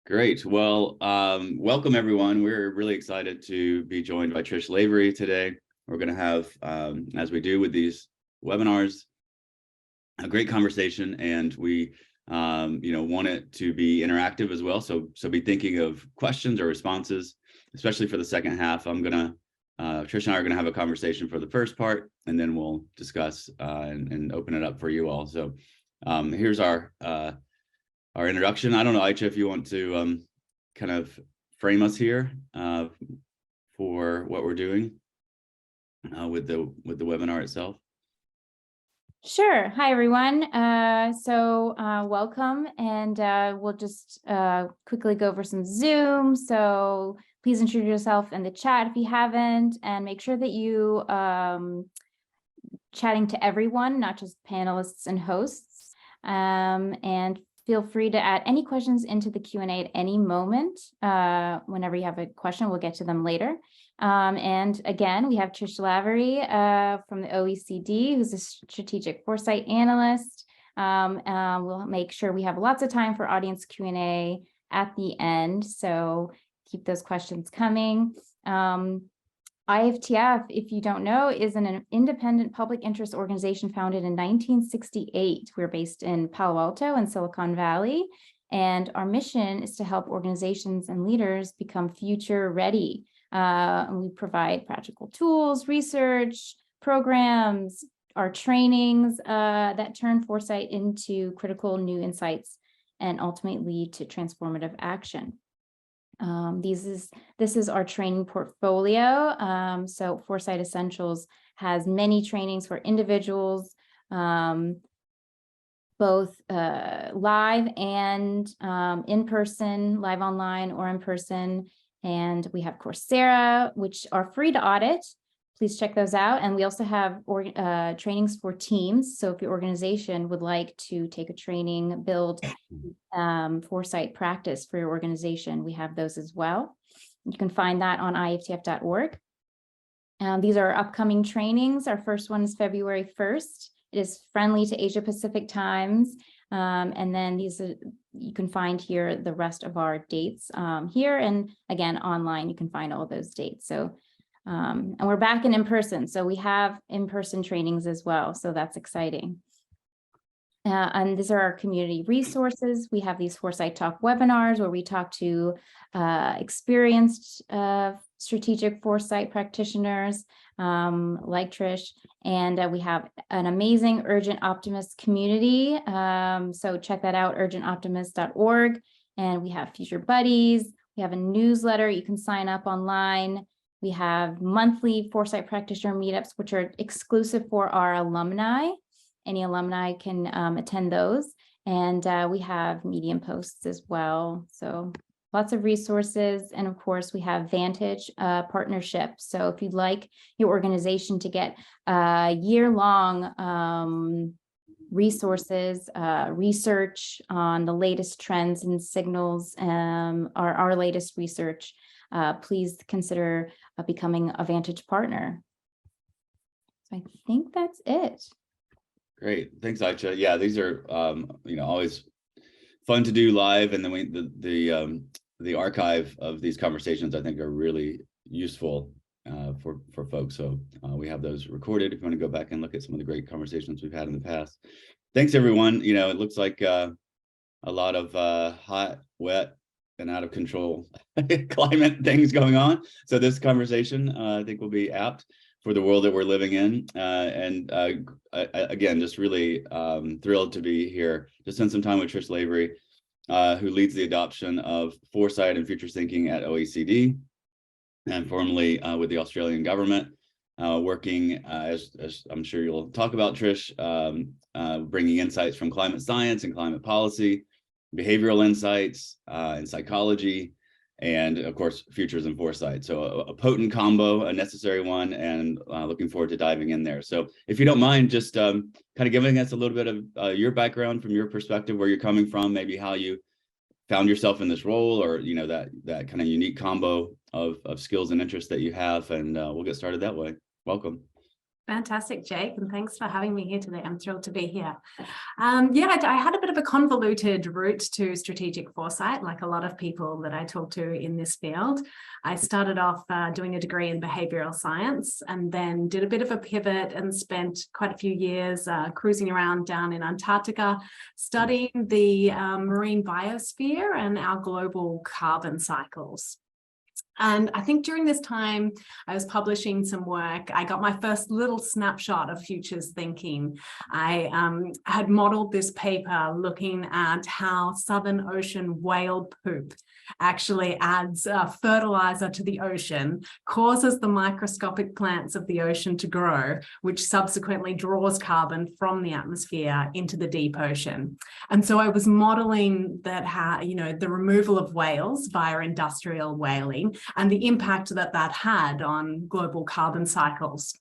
Great. Well, welcome everyone. We're really excited to be joined by Trish Lavery today. We're going to have, as we do with these webinars, a great conversation, and we, want it to be interactive as well. So be thinking of questions or responses, especially for the second half. Trish and I are gonna have a conversation for the first part, and then we'll discuss and open it up for you all. So here's our introduction. I don't know, Aicha, if you want to kind of frame us here for what we're doing with the webinar itself. Sure. Hi, everyone. Welcome, and we'll just quickly go over some Zoom. So please introduce yourself in the chat if you haven't, and make sure that you chatting to everyone, not just panelists and hosts. And feel free to add any questions into the Q&A at any moment. Whenever you have a question, we'll get to them later. And again, we have Trish Lavery from the OECD, who's a strategic foresight analyst. We'll make sure we have lots of time for audience Q&A at the end, so keep those questions coming. IFTF, if you don't know, is an independent public interest organization founded in 1968. We're based in Palo Alto and Silicon Valley, and our mission is to help organizations and leaders become future ready. And we provide practical tools, research, programs, our trainings that turn foresight into critical new insights and ultimately lead to transformative action. This is our training portfolio. So Foresight Essentials has many trainings for individuals, both live and in person, live online or in person. And we have Coursera, which are free to audit. Please check those out. And we also have trainings for teams. So if your organization would like to take a training, build foresight practice for your organization, we have those as well. You can find that on iftf.org. These are upcoming trainings. Our first one is February 1st. It is friendly to Asia Pacific times. And then you can find here the rest of our dates here. And again, online, you can find all those dates. So, and we're back in person. So we have in-person trainings as well. So that's exciting. And these are our community resources. We have these Foresight Talk webinars where we talk to experienced strategic foresight practitioners like Trish, and we have an amazing Urgent Optimist community. So check that out, urgentoptimist.org. And we have future buddies. We have a newsletter. You can sign up online. We have monthly foresight practitioner meetups, which are exclusive for our alumni. Any alumni can attend those. And we have Medium posts as well. So lots of resources. And of course, we have Vantage partnerships. So if you'd like your organization to get year-long resources, research on the latest trends and signals, our latest research, please consider becoming a Vantage partner. So I think that's it. Great, thanks, Aicha. Yeah, these are always fun to do live, and then the archive of these conversations I think are really useful for folks. So we have those recorded if you want to go back and look at some of the great conversations we've had in the past. Thanks, everyone. It looks like a lot of hot, wet, and out of control climate things going on. So this conversation I think will be apt for the world that we're living in. Again, just really thrilled to be here to spend some time with Trish Lavery, who leads the adoption of foresight and future thinking at OECD, and formerly with the Australian government, working, as I'm sure you'll talk about, Trish, bringing insights from climate science and climate policy, behavioral insights and psychology, and of course, futures and foresight. So a potent combo, a necessary one, and looking forward to diving in there. So if you don't mind, just kind of giving us a little bit of your background from your perspective, where you're coming from, maybe how you found yourself in this role, or that kind of unique combo of skills and interests that you have, and we'll get started that way. Welcome. Fantastic, Jake, and thanks for having me here today. I'm thrilled to be here. I had a bit of a convoluted route to strategic foresight, like a lot of people that I talk to in this field. I started off doing a degree in behavioral science and then did a bit of a pivot and spent quite a few years cruising around down in Antarctica, studying the marine biosphere and our global carbon cycles. And I think during this time, I was publishing some work. I got my first little snapshot of futures thinking. I had modeled this paper looking at how Southern Ocean whale poop actually adds fertilizer to the ocean, causes the microscopic plants of the ocean to grow, which subsequently draws carbon from the atmosphere into the deep ocean. And so I was modeling that, the removal of whales via industrial whaling and the impact that that had on global carbon cycles.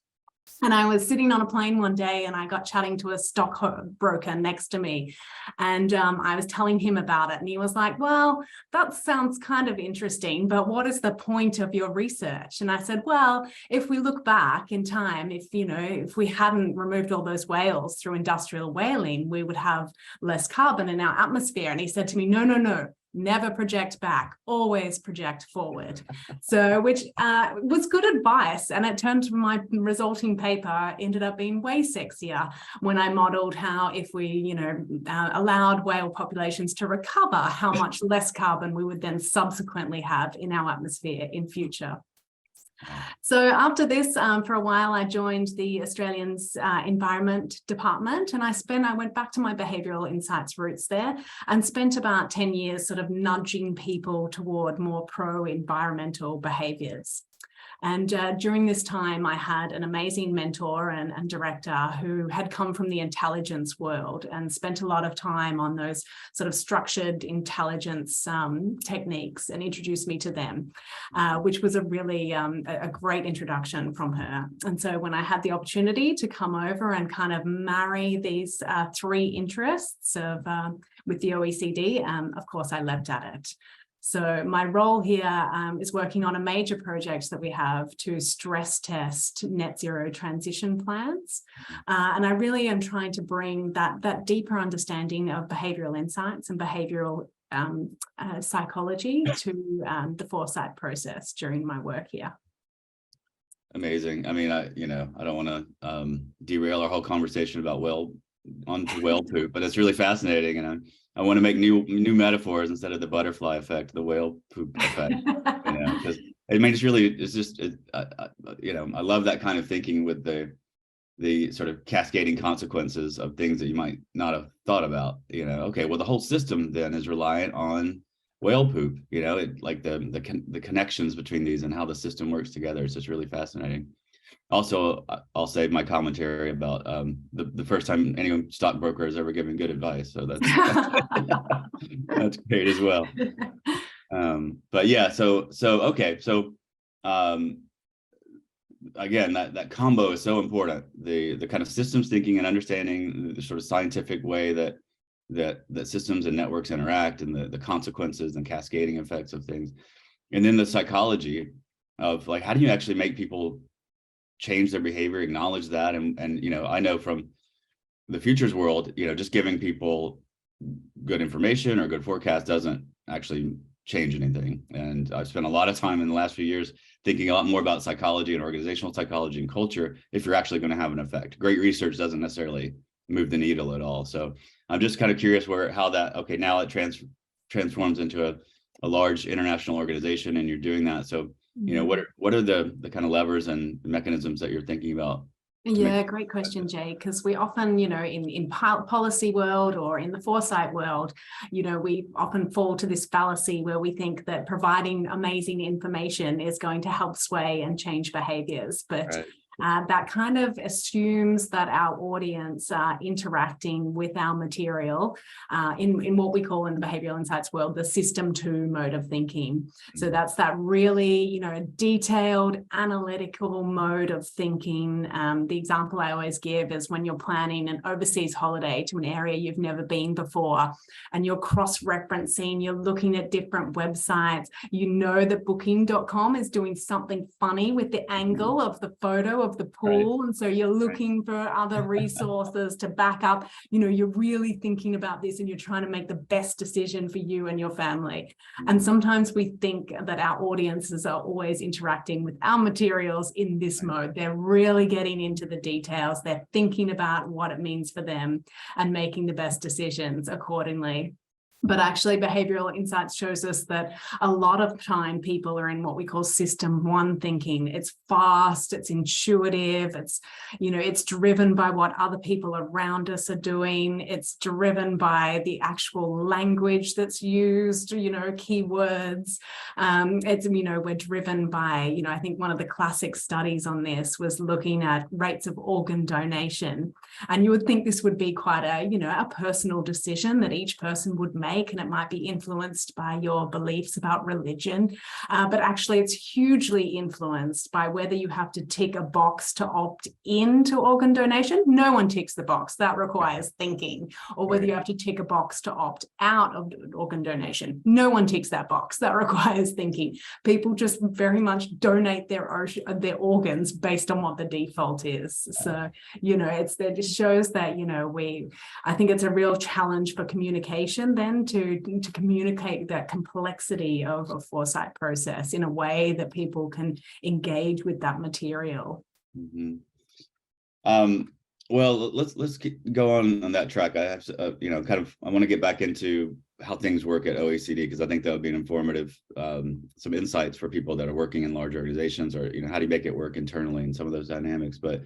And I was sitting on a plane one day and I got chatting to a stockbroker next to me. And I was telling him about it. And he was like, well, that sounds kind of interesting, but what is the point of your research? And I said, well, if we look back in time, if we hadn't removed all those whales through industrial whaling, we would have less carbon in our atmosphere. And he said to me, no. Never project back, always project forward. So, which was good advice. And it turned to my resulting paper ended up being way sexier when I modeled how if we, allowed whale populations to recover, how much less carbon we would then subsequently have in our atmosphere in future. So after this, for a while, I joined the Australian's Environment Department, and I went back to my behavioural insights roots there and spent about 10 years sort of nudging people toward more pro-environmental behaviours. And during this time, I had an amazing mentor and director who had come from the intelligence world and spent a lot of time on those sort of structured intelligence techniques and introduced me to them, which was a really a great introduction from her. And so when I had the opportunity to come over and kind of marry these three interests with the OECD, of course, I leapt at it. So my role here is working on a major project that we have to stress test net zero transition plans. And I really am trying to bring that deeper understanding of behavioural insights and behavioural psychology to the foresight process during my work here. Amazing. I mean, I don't want to derail our whole conversation about whale poop, but it's really fascinating, and I want to make new metaphors instead of the butterfly effect, the whale poop effect. Because I love that kind of thinking with the sort of cascading consequences of things that you might not have thought about. Okay, well, the whole system then is reliant on whale poop. Like the connections between these and how the system works together. It's just really fascinating. Also, I'll save my commentary about the first time any stockbroker has ever given good advice. So that's great as well. But yeah, so okay, so again, that combo is so important. The kind of systems thinking and understanding the sort of scientific way that systems and networks interact, and the consequences and cascading effects of things, and then the psychology of like, how do you actually make people change their behavior, acknowledge that. And I know from the futures world, just giving people good information or good forecast doesn't actually change anything. And I've spent a lot of time in the last few years thinking a lot more about psychology and organizational psychology and culture if you're actually going to have an effect. Great research doesn't necessarily move the needle at all. So I'm just kind of curious how that, okay, now it transforms into a large international organization and you're doing that. So what are the kind of levers and mechanisms that you're thinking about? Yeah, great question, Jay, because we often, in policy world or in the foresight world, we often fall to this fallacy where we think that providing amazing information is going to help sway and change behaviors. But right. That kind of assumes that our audience are interacting with our material in what we call in the behavioral insights world, the system 2 mode of thinking. So that's that really, detailed analytical mode of thinking. The example I always give is when you're planning an overseas holiday to an area you've never been before, and you're cross-referencing, you're looking at different websites, that booking.com is doing something funny with the angle of the photo of the pool. And so you're looking for other resources to back up, you're really thinking about this and you're trying to make the best decision for you and your family. And sometimes we think that our audiences are always interacting with our materials in this mode. They're really getting into the details. They're thinking about what it means for them and making the best decisions accordingly. But actually, behavioral insights shows us that a lot of time people are in what we call system one thinking. It's fast, it's intuitive, it's driven by what other people around us are doing. It's driven by the actual language that's used, keywords. We're driven by, I think one of the classic studies on this was looking at rates of organ donation. And you would think this would be quite a personal decision that each person would make, and it might be influenced by your beliefs about religion, but actually it's hugely influenced by whether you have to tick a box to opt into organ donation. No one ticks the box, that requires thinking. Or whether you have to tick a box to opt out of organ donation. No one ticks that box, that requires thinking. People just very much donate their organs based on what the default is. So, it just shows that, I think it's a real challenge for communication then to communicate that complexity of a foresight process in a way that people can engage with that material. Mm-hmm. Well, let's go on that track. I have to, I want to get back into how things work at OECD, because I think that would be an informative, some insights for people that are working in large organizations, or, how do you make it work internally and some of those dynamics. But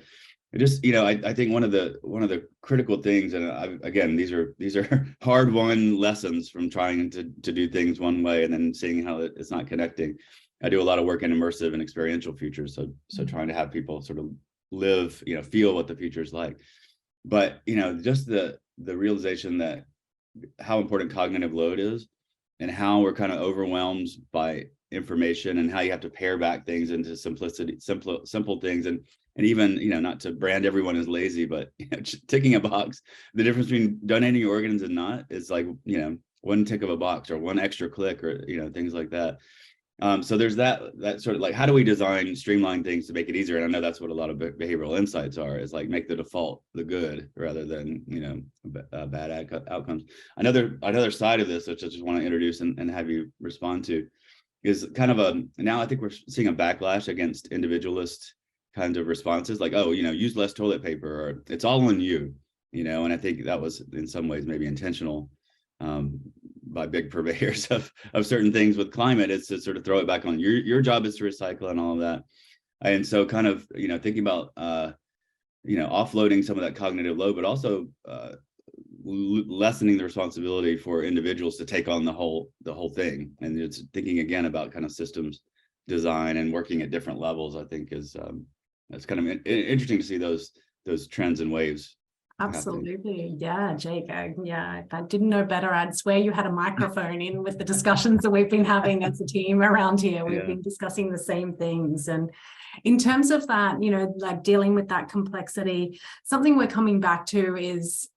just, I think one of the critical things, and again, these are hard-won lessons from trying to do things one way and then seeing how it's not connecting. I do a lot of work in immersive and experiential futures, so trying to have people sort of live, feel what the future is like. But just the realization that how important cognitive load is, and how we're kind of overwhelmed by information, and how you have to pare back things into simple things, and even, not to brand everyone as lazy, but ticking a box. The difference between donating your organs and not is like, one tick of a box or one extra click, or, things like that. So there's that sort of like, how do we streamline things to make it easier? And I know that's what a lot of behavioral insights are, is like make the default the good rather than, bad outcomes. Another side of this, which I just want to introduce and have you respond to, is kind of now I think we're seeing a backlash against individualist kinds of responses, like, use less toilet paper, or it's all on you, and I think that was in some ways maybe intentional by big purveyors of certain things with climate, is to sort of throw it back on your job is to recycle and all of that. And so kind of, thinking about, offloading some of that cognitive load, but also lessening the responsibility for individuals to take on the whole thing. And it's thinking again about kind of systems design and working at different levels, I think is, it's kind of interesting to see those trends and waves. Absolutely. Yeah, Jake. If I didn't know better, I'd swear you had a microphone in with the discussions that we've been having as a team around here. We've been discussing the same things. And in terms of that, like dealing with that complexity, something we're coming back to is,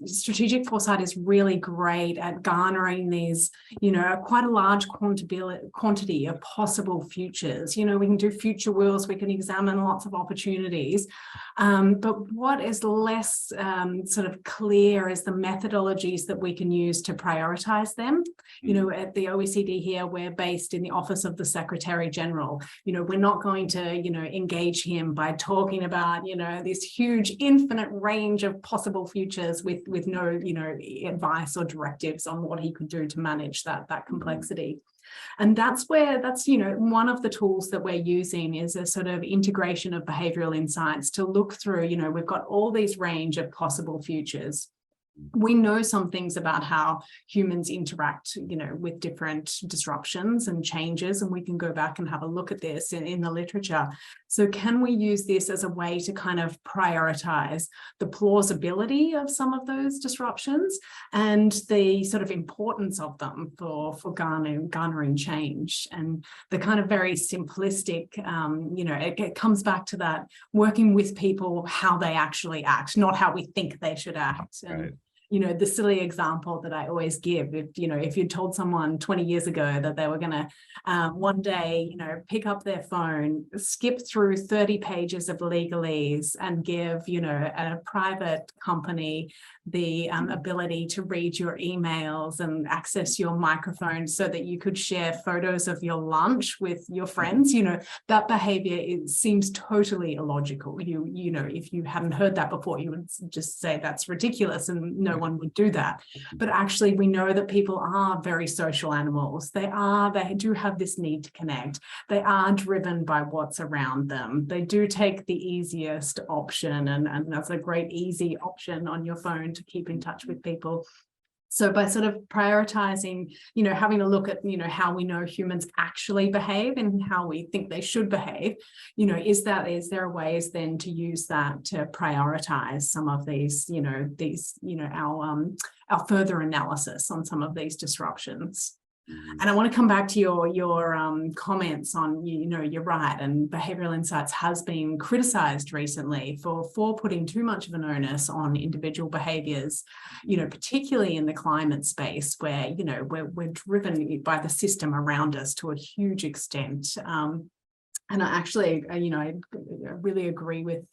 strategic foresight is really great at garnering these, quite a large quantity of possible futures. We can do future wheels, we can examine lots of opportunities. But what is less sort of clear is the methodologies that we can use to prioritize them. At the OECD here, we're based in the Office of the Secretary General. We're not going to, engage him by talking about, this huge infinite range of possible futures with no, advice or directives on what he could do to manage that complexity. And that's one of the tools that we're using is a sort of integration of behavioral insights to look through, we've got all these range of possible futures. We know some things about how humans interact, with different disruptions and changes, and we can go back and have a look at this in the literature. So can we use this as a way to kind of prioritize the plausibility of some of those disruptions and the sort of importance of them for garnering change? And the kind of very simplistic, it comes back to that working with people, how they actually act, not how we think they should act. And, right. the silly example that I always give, if you'd told someone 20 years ago that they were going to one day, pick up their phone, skip through 30 pages of legalese and give, a private company the ability to read your emails and access your microphone so that you could share photos of your lunch with your friends, that behavior seems totally illogical. If you hadn't heard that before, you would just say that's ridiculous and no one would do that. But actually, we know that people are very social animals. They do have this need to connect. They are driven by what's around them. They do take the easiest option, and that's a great easy option on your phone to keep in touch with people. So by sort of prioritizing, having a look at, how we know humans actually behave and how we think they should behave, is there ways then to use that to prioritize some of these, our further analysis on some of these disruptions. And I want to come back to your comments on, you're right, and Behavioural Insights has been criticised recently for putting too much of an onus on individual behaviours, particularly in the climate space where, we're driven by the system around us to a huge extent. And I actually, I really agree with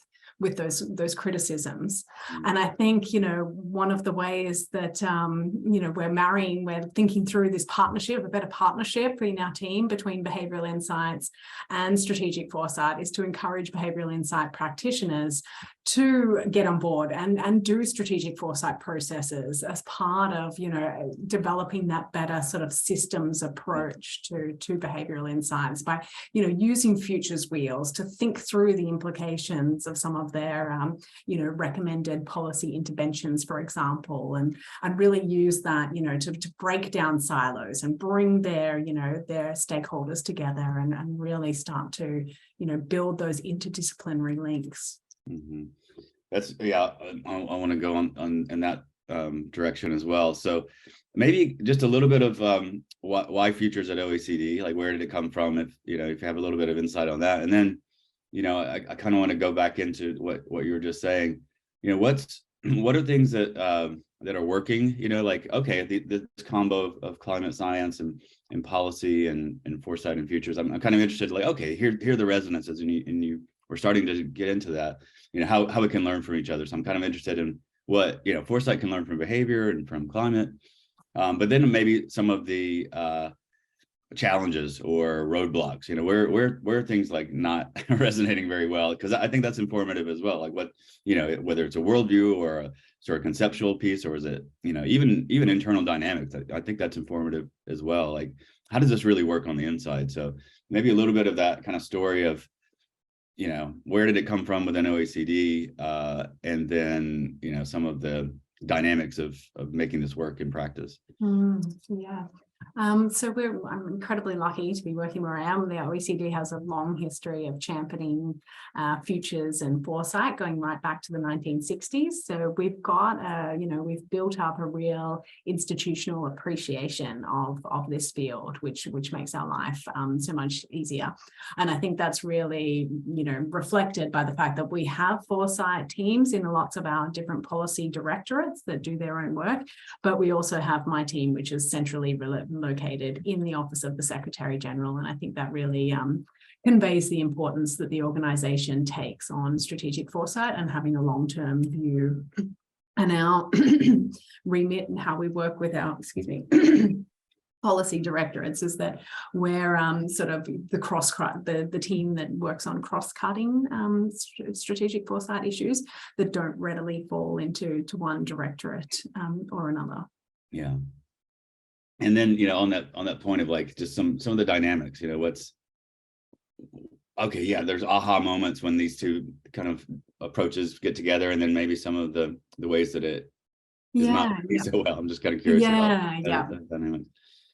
those criticisms. And I think, one of the ways that, we're thinking through this partnership, a better partnership in our team between Behavioural Insights and Strategic Foresight is to encourage Behavioural Insight practitioners to get on board and do strategic foresight processes as part of, developing that better sort of systems approach to behavioural insights by, using futures wheels to think through the implications of some of their, recommended policy interventions, for example, and really use that, to break down silos and bring their stakeholders together and really start to, build those interdisciplinary links. Mm-hmm. That's I want to go on in that direction as well. So maybe just a little bit of why futures at OECD, like where did it come from? If you have a little bit of insight on that, and then I kind of want to go back into what you were just saying. What are things that are working? Like okay, this combo of climate science and policy and foresight and futures. I'm kind of interested. Like okay, here are the resonances, and we're starting to get into that. How we can learn from each other. So I'm kind of interested in what foresight can learn from behavior and from climate, but then maybe some of the challenges or roadblocks. Where are things like not resonating very well, because I think that's informative as well. Like what whether it's a worldview or a sort of conceptual piece, or is it even internal dynamics. I think that's informative as well. Like how does this really work on the inside? So maybe a little bit of that kind of story of where did it come from within OECD, and then some of the dynamics of making this work in practice. Yeah. So I'm incredibly lucky to be working where I am. The OECD has a long history of championing futures and foresight going right back to the 1960s. So we've got, we've built up a real institutional appreciation of this field, which makes our life so much easier. And I think that's really, reflected by the fact that we have foresight teams in lots of our different policy directorates that do their own work, but we also have my team, which is centrally located in the Office of the Secretary General. And I think that really conveys the importance that the organisation takes on strategic foresight and having a long-term view. And our remit and how we work with our, policy directorates is that we're sort of the team that works on cross-cutting strategic foresight issues that don't readily fall into one directorate or another. Yeah. And then, on that point of like just some of the dynamics, what's okay. Yeah. There's aha moments when these two kind of approaches get together, and then maybe some of the ways that it is not so well. I'm just kind of curious about that dynamic.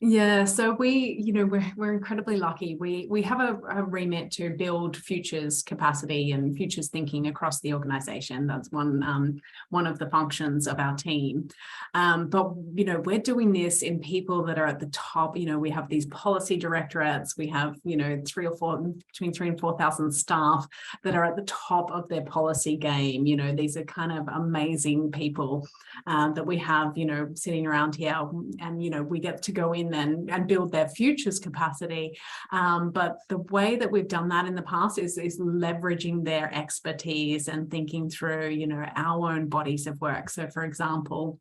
Yeah, so we're incredibly lucky. We have a remit to build futures capacity and futures thinking across the organization. That's one of the functions of our team. But we're doing this in people that are at the top. We have these policy directorates. We have between 3,000 and 4,000 staff that are at the top of their policy game. These are kind of amazing people that we have sitting around here, and we get to go in and build their futures capacity. But the way that we've done that in the past is leveraging their expertise and thinking through, our own bodies of work. So for example,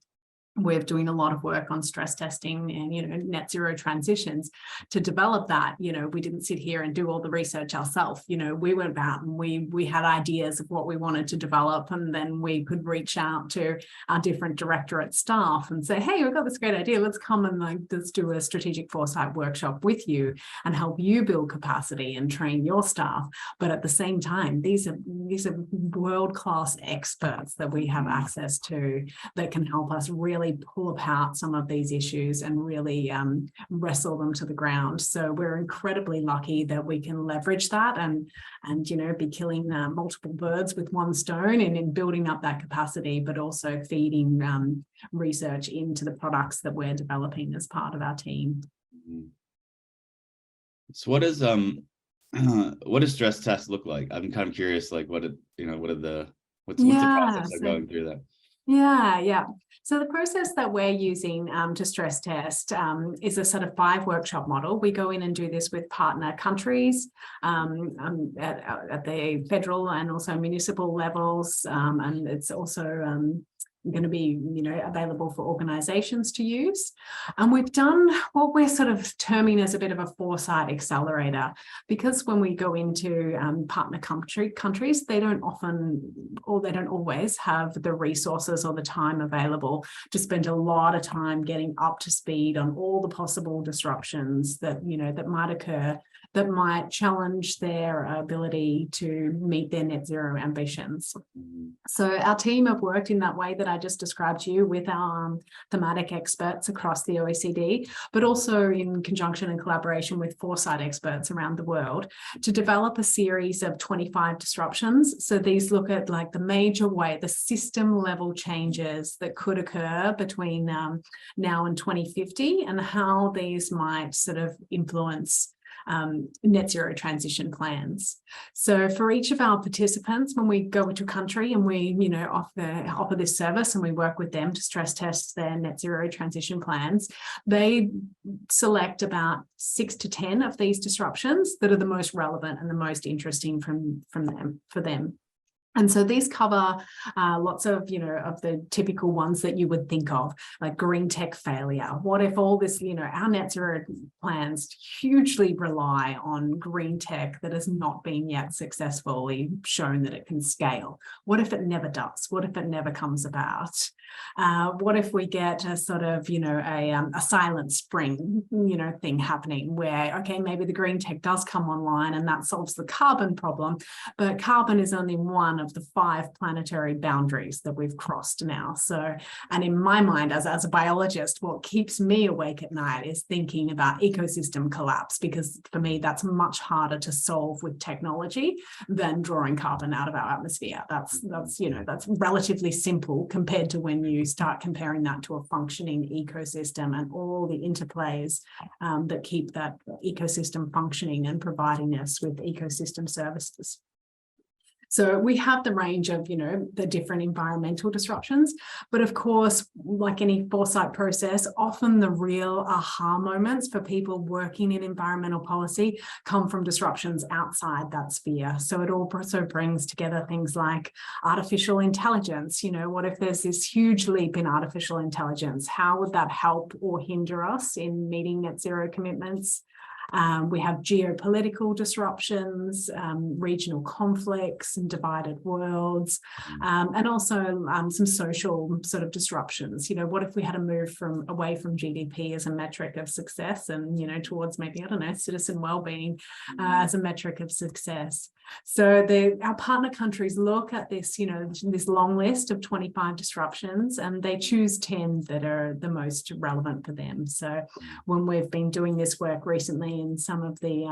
we're doing a lot of work on stress testing and, net zero transitions. To develop that, we didn't sit here and do all the research ourselves. We went out and we had ideas of what we wanted to develop, and then we could reach out to our different directorate staff and say, hey, we've got this great idea. Let's come and let's do a strategic foresight workshop with you and help you build capacity and train your staff. But at the same time, these are world-class experts that we have access to that can help us really pull apart some of these issues and really wrestle them to the ground. So we're incredibly lucky that we can leverage that and be killing multiple birds with one stone, and in building up that capacity, but also feeding research into the products that we're developing as part of our team. So what does stress tests look like? I'm kind of curious, like what's the process of going through that? Yeah. So the process that we're using to stress test is a sort of 5 workshop model. We go in and do this with partner countries at the federal and also municipal levels, and it's also going to be available for organizations to use. And we've done what we're sort of terming as a bit of a foresight accelerator, because when we go into partner countries, they don't always have the resources or the time available to spend a lot of time getting up to speed on all the possible disruptions that that might occur, that might challenge their ability to meet their net zero ambitions. So our team have worked in that way that I just described to you with our thematic experts across the OECD, but also in conjunction and collaboration with foresight experts around the world to develop a series of 25 disruptions. So these look at like the system level changes that could occur between now and 2050, and how these might sort of influence net zero transition plans. So for each of our participants, when we go into a country and we offer this service and we work with them to stress test their net zero transition plans, they select about 6 to 10 of these disruptions that are the most relevant and the most interesting for them. And so these cover lots of the typical ones that you would think of, like green tech failure. What if all this, our net zero plans hugely rely on green tech that has not been yet successfully shown that it can scale? What if it never does? What if it never comes about? What if we get a sort of, a silent spring, thing happening where, okay, maybe the green tech does come online and that solves the carbon problem, but carbon is only one of the 5 planetary boundaries that we've crossed now. So, and in my mind, as a biologist, what keeps me awake at night is thinking about ecosystem collapse, because for me, that's much harder to solve with technology than drawing carbon out of our atmosphere. That's relatively simple compared to when you start comparing that to a functioning ecosystem and all the interplays that keep that ecosystem functioning and providing us with ecosystem services. So we have the range of, the different environmental disruptions, but of course, like any foresight process, often the real aha moments for people working in environmental policy come from disruptions outside that sphere. So it also brings together things like artificial intelligence. What if there's this huge leap in artificial intelligence? How would that help or hinder us in meeting net zero commitments? We have geopolitical disruptions, regional conflicts and divided worlds, and also some social sort of disruptions. What if we had to move away from GDP as a metric of success and, towards maybe, citizen well-being as a metric of success? So our partner countries look at this, this long list of 25 disruptions, and they choose 10 that are the most relevant for them. So when we've been doing this work recently in some of the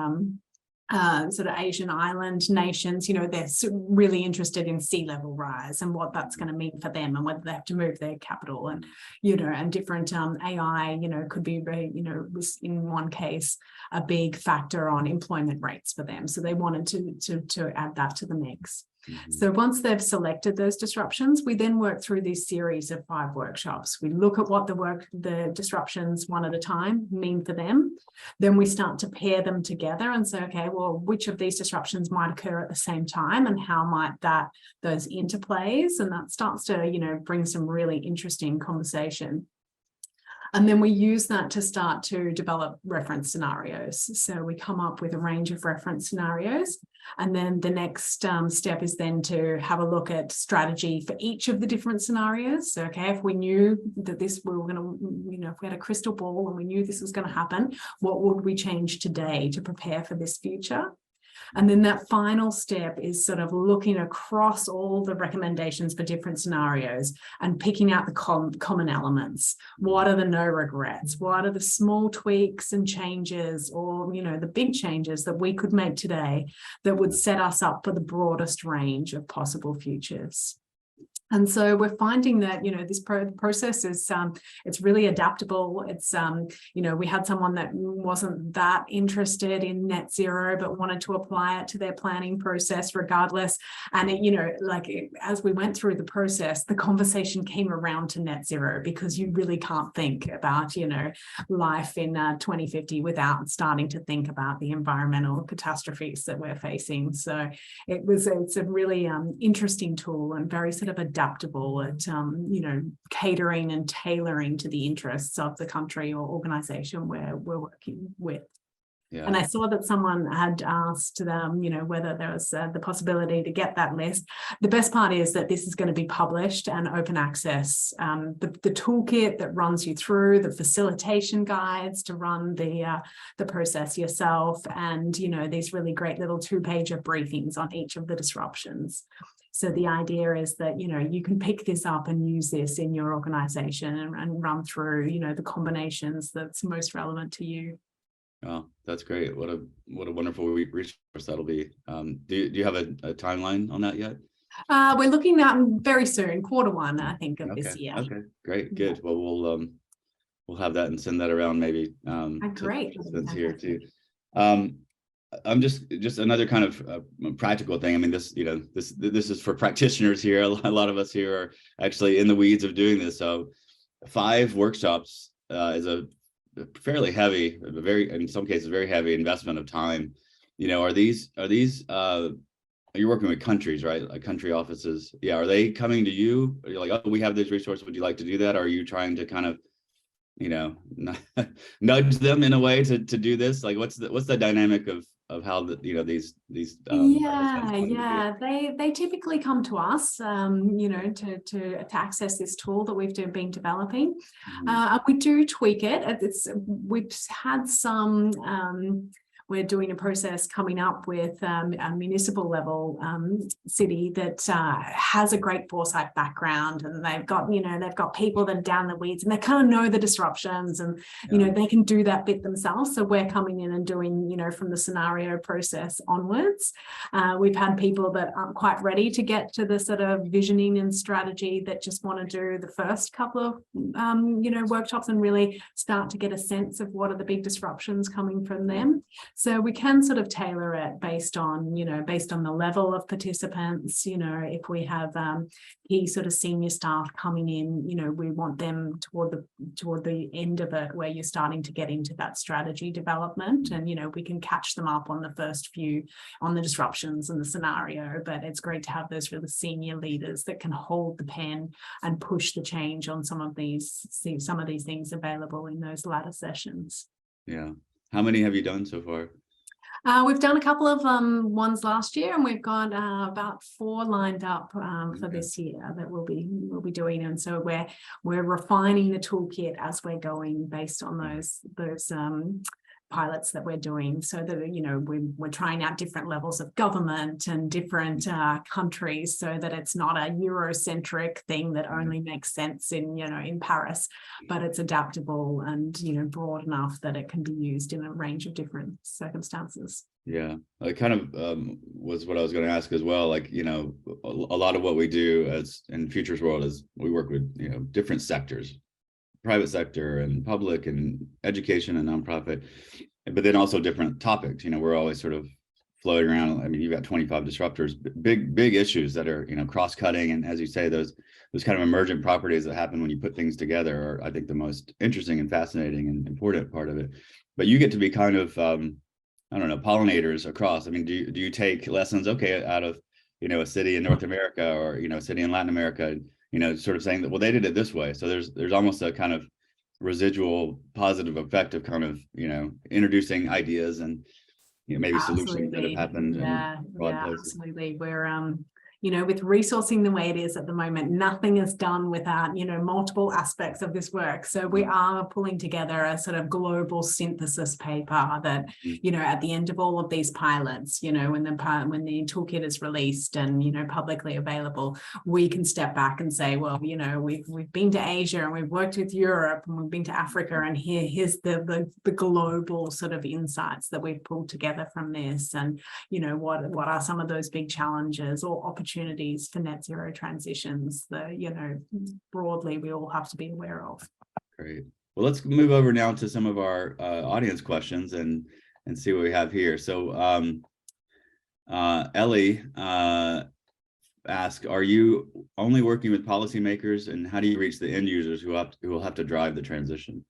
sort of Asian island nations, they're really interested in sea level rise and what that's going to mean for them, and whether they have to move their capital, and and different AI, could be very, in one case a big factor on employment rates for them. So they wanted to add that to the mix. So once they've selected those disruptions, we then work through this series of 5 workshops. We look at what the disruptions one at a time mean for them. Then we start to pair them together and say, okay, well, which of these disruptions might occur at the same time, and how might those interplays, and that starts to, bring some really interesting conversation. And then we use that to start to develop reference scenarios. So we come up with a range of reference scenarios. And then the next step is then to have a look at strategy for each of the different scenarios. So, okay, if we knew that we were going to, if we had a crystal ball and we knew this was going to happen, what would we change today to prepare for this future? And then that final step is sort of looking across all the recommendations for different scenarios and picking out the common elements. What are the no regrets? What are the small tweaks and changes, or, the big changes that we could make today that would set us up for the broadest range of possible futures? And so we're finding that, this process is, it's really adaptable. It's, we had someone that wasn't that interested in net zero, but wanted to apply it to their planning process regardless. And, as we went through the process, the conversation came around to net zero, because you really can't think about, life in 2050 without starting to think about the environmental catastrophes that we're facing. So it's a really interesting tool, and very sort of adaptable at catering and tailoring to the interests of the country or organization we're working with. Yeah. And I saw that someone had asked them, whether there was the possibility to get that list. The best part is that this is going to be published and open access. The toolkit that runs you through, the facilitation guides to run the process yourself, and these really great little 2-pager briefings on each of the disruptions. So the idea is that, you can pick this up and use this in your organization and run through, the combinations that's most relevant to you. Oh, that's great. What a wonderful resource that'll be. Do you have a timeline on that yet? We're looking at very soon, Q1, I think, of this year. Okay, great, good. Well, we'll have that and send that around maybe. Great. To here too. I'm just another kind of practical thing. I mean, this is for practitioners here. A lot of us here are actually in the weeds of doing this. So 5 workshops is a fairly heavy, in some cases, very heavy investment of time. Are you working with countries, right? Like country offices? Yeah. Are they coming to you? Are you like, oh, we have this resource. Would you like to do that? Or are you trying to kind of, nudge them in a way to do this? Like, what's the dynamic of how these they typically come to us to access this tool that we've been developing. We do tweak it. We've had some we're doing a process coming up with a municipal level city that has a great foresight background, and they've got people that are down the weeds, and they kind of know the disruptions, and they can do that bit themselves. So we're coming in and doing from the scenario process onwards. We've had people that aren't quite ready to get to the sort of visioning and strategy, that just want to do the first couple of workshops and really start to get a sense of what are the big disruptions coming from them. So we can sort of tailor it based on the level of participants. If we have key sort of senior staff coming in, we want them toward the end of it, where you're starting to get into that strategy development, and we can catch them up on the first few on the disruptions and the scenario. But it's great to have those really senior leaders that can hold the pen and push the change on some of these things available in those latter sessions. Yeah. How many have you done so far? We've done a couple of ones last year, and we've got about 4 lined up for this year that we'll be doing. And so we're refining the toolkit as we're going, based on those pilots that we're doing, so that, you know, we're trying out different levels of government and different countries, so that it's not a Eurocentric thing that only makes sense in, you know, in Paris, but it's adaptable and, you know, broad enough that it can be used in a range of different circumstances. Yeah, it kind of was what I was going to ask as well. Like, you know, a lot of what we do as in Futures World is we work with, you know, different sectors, private sector and public and education and nonprofit, but then also different topics. You know, we're always sort of floating around. I mean, you've got 25 disruptors, big issues that are, you know, cross-cutting. And as you say, those kind of emergent properties that happen when you put things together are, I think, the most interesting and fascinating and important part of it. But you get to be kind of I don't know, pollinators across. I mean, do you take lessons, okay, out of, you know, a city in North America or, you know, a city in Latin America, you know, sort of saying that, well, they did it this way. So there's almost a kind of residual positive effect of kind of, you know, introducing ideas and, you know, maybe solutions that have happened. Yeah, in broad places. absolutely. We're you know, with resourcing the way it is at the moment, nothing is done without, you know, multiple aspects of this work. So we are pulling together a sort of global synthesis paper that, you know, at the end of all of these pilots, you know, when the toolkit is released and, you know, publicly available, we can step back and say, well, you know, we've been to Asia and we've worked with Europe and we've been to Africa, and here's the global sort of insights that we've pulled together from this, and, you know, what are some of those big challenges or opportunities for net zero transitions that, you know, broadly we all have to be aware of. Great. Well, let's move over now to some of our audience questions and see what we have here. So Ellie asked, are you only working with policymakers, and how do you reach the end users who will have to drive the transition?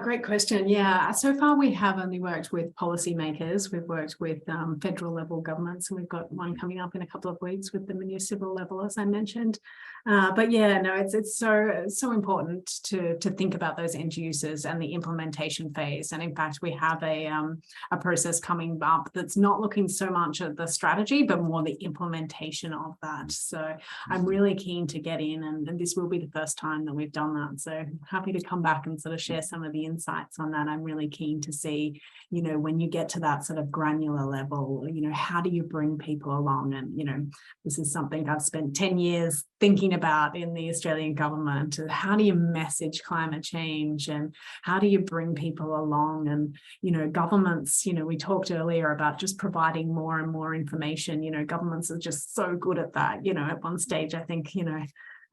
Great question. Yeah, so far we have only worked with policymakers. We've worked with federal level governments, and we've got one coming up in a couple of weeks with the municipal level, as I mentioned. But yeah, no, it's so important to think about those end users and the implementation phase. And in fact, we have a process coming up that's not looking so much at the strategy, but more the implementation of that. So I'm really keen to get in, and this will be the first time that we've done that. So happy to come back and sort of share some of the insights on that. I'm really keen to see, you know, when you get to that sort of granular level, you know, how do you bring people along? And, you know, this is something I've spent 10 years thinking about in the Australian government. How do you message climate change, and how do you bring people along? And, you know, governments, you know, we talked earlier about just providing more and more information. You know, governments are just so good at that. You know, at one stage, I think, you know,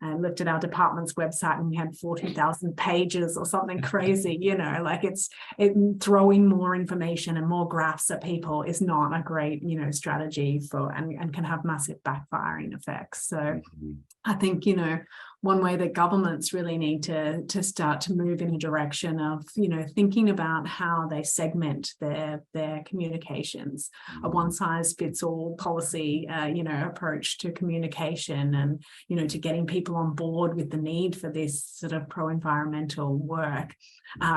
I looked at our department's website and we had 40,000 pages or something crazy, you know, like throwing more information and more graphs at people is not a great, you know, strategy for, and can have massive backfiring effects. So I think, you know, one way that governments really need to start to move in a direction of, you know, thinking about how they segment their communications. A one-size-fits-all policy, you know, approach to communication, and, you know, to getting people on board with the need for this sort of pro-environmental work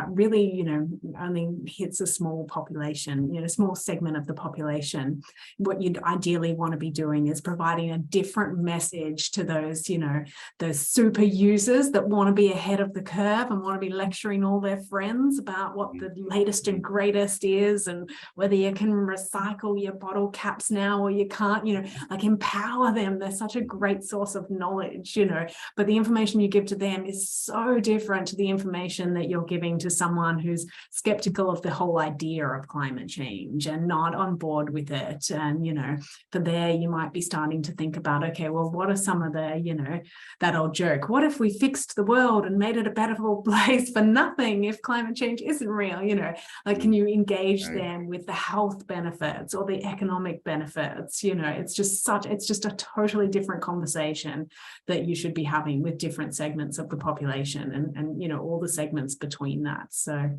really, you know, only hits a small population, you know, small segment of the population. What you'd ideally want to be doing is providing a different message to those, you know, those super users that want to be ahead of the curve and want to be lecturing all their friends about what the latest and greatest is, and whether you can recycle your bottle caps now or you can't, you know, like empower them. They're such a great source of knowledge, you know, but the information you give to them is so different to the information that you're giving to someone who's skeptical of the whole idea of climate change and not on board with it. And, you know, for there, you might be starting to think about, okay, well, what are some of the, you know, that old joke, what if we fixed the world and made it a better place for nothing if climate change isn't real? You know, like, can you engage them with the health benefits or the economic benefits? You know, it's just a totally different conversation that you should be having with different segments of the population, and you know, all the segments between that. So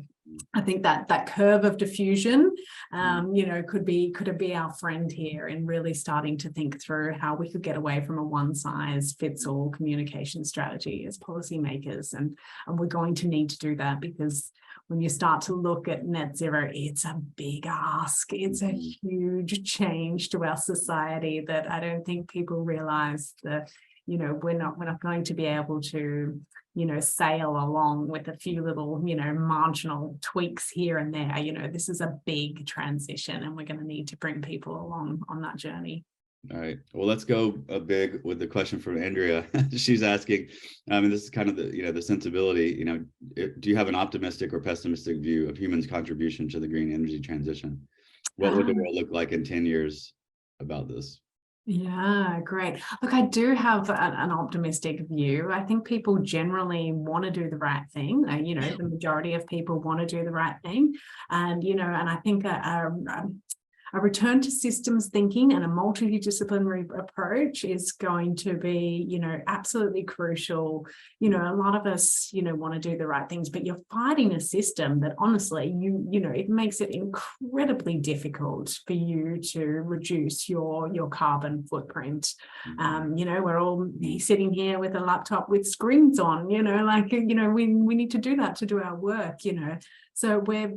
I think that curve of diffusion, you know, could be our friend here in really starting to think through how we could get away from a one-size-fits-all communication strategy as policymakers. And we're going to need to do that, because when you start to look at net zero, it's a big ask. It's a huge change to our society that I don't think people realize the you know, we're not going to be able to, you know, sail along with a few little, you know, marginal tweaks here and there. You know, this is a big transition, and we're going to need to bring people along on that journey. All right. Well, let's go big with the question from Andrea. She's asking, and this is kind of the, you know, the sensibility, you know, do you have an optimistic or pessimistic view of humans' contribution to the green energy transition? What would the world look like in 10 years about this? Yeah, great. Look, I do have an optimistic view. I think people generally want to do the right thing. You know, the majority of people want to do the right thing. And, you know, and I think a return to systems thinking and a multidisciplinary approach is going to be, you know, absolutely crucial. You know, a lot of us, you know, want to do the right things, but you're fighting a system that honestly, you know, it makes it incredibly difficult for you to reduce your carbon footprint. You know, we're all sitting here with a laptop with screens on, you know, like, you know, we need to do that to do our work, you know. So we're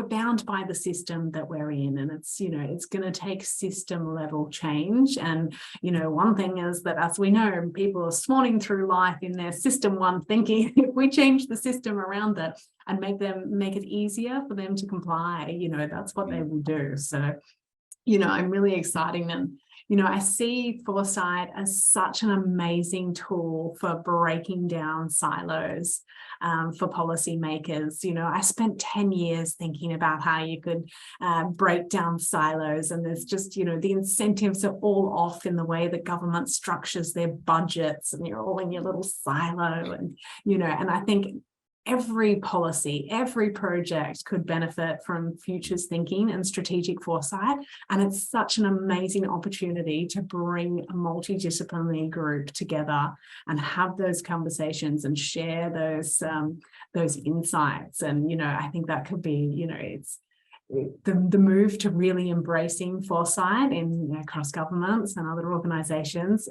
bound by the system that we're in, and it's, you know, it's going to take system level change. And, you know, one thing is that, as we know, people are swanning through life in their system one thinking, if we change the system around that and make it easier for them to comply, you know, that's what they will do. So, you know, I'm really excited. And, you know, I see Foresight as such an amazing tool for breaking down silos for policymakers. You know, I spent 10 years thinking about how you could break down silos, and there's just, you know, the incentives are all off in the way that government structures their budgets, and you're all in your little silo, and, you know, and I think every policy, every project could benefit from futures thinking and strategic foresight. And it's such an amazing opportunity to bring a multidisciplinary group together and have those conversations and share those insights. And, you know, I think that could be, you know, it's the move to really embracing foresight in, you know, across governments and other organizations.